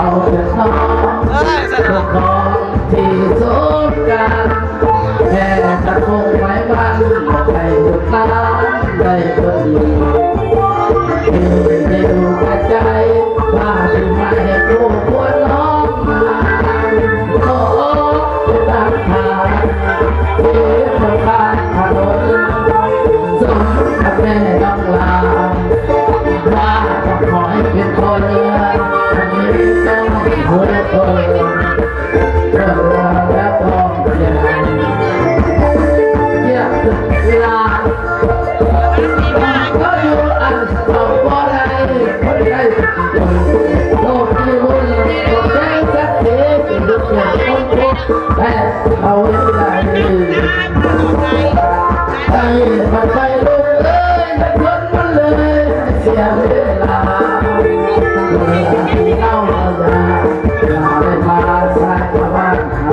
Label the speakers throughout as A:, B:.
A: จะนอนทุกคนที่สุดกันแค่จะคงไว้บ้านให้หยุดน้ำได้ก็ดีได้ดูกระใจว่าที่ไม่รู้ควรน้องมาโอ้จะตามทางที่เธอผ่านถนนสมกับแม่ต้องลาว่าต้องขอให้เป็นคนเรือทำให้ต้องหัวตัวแล้วต้องอย่างเยอะเวลาก็อยู่อันสองคนใดคนใดโลกที่วุ่นคนแจ้งสักทีเป็นลูกเสือคนทุกแต่เอาไม่ได้ไอ้มันไปลูกเอ้ยมันคนมันเลยเสียเวลาที่เล่ามาอย่าได้มาใส่บ้านเขา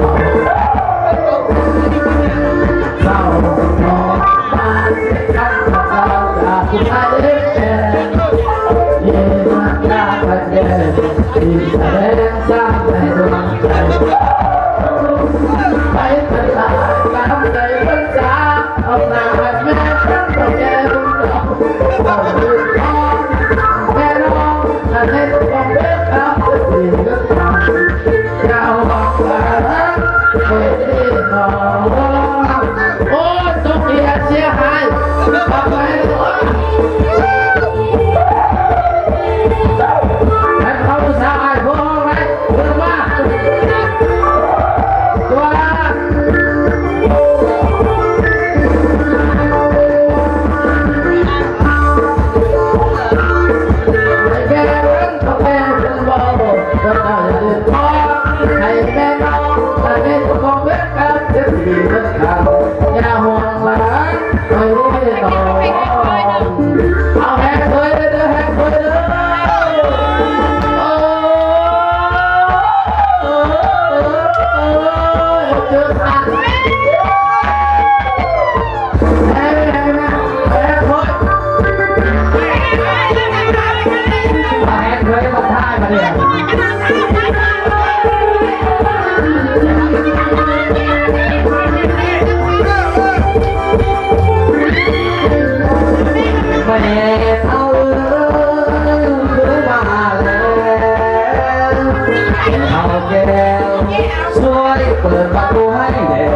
A: เศร้าหมองมาเสียกันกับเราจากผู้ชายเด็กแก่ยิ่งมันยากไปแก่ที่แสดงสร้างในดวงใจไปเป็นลายน้ำใจเป็นสาเอาหน้าแม่ฉันต้องแก่บุญเราต้องยืนท้องแม่น้องถ้าให้ต้องเบ็ดเอาจะเสียเงินทองจะเอาบอกว่ารักเกิดที่นอนโอ้ต้องเสียหายทำไมวะให้เขาผู้ชายพวกอะไรเรื่องว่าตัว เปิดประตูให้แดง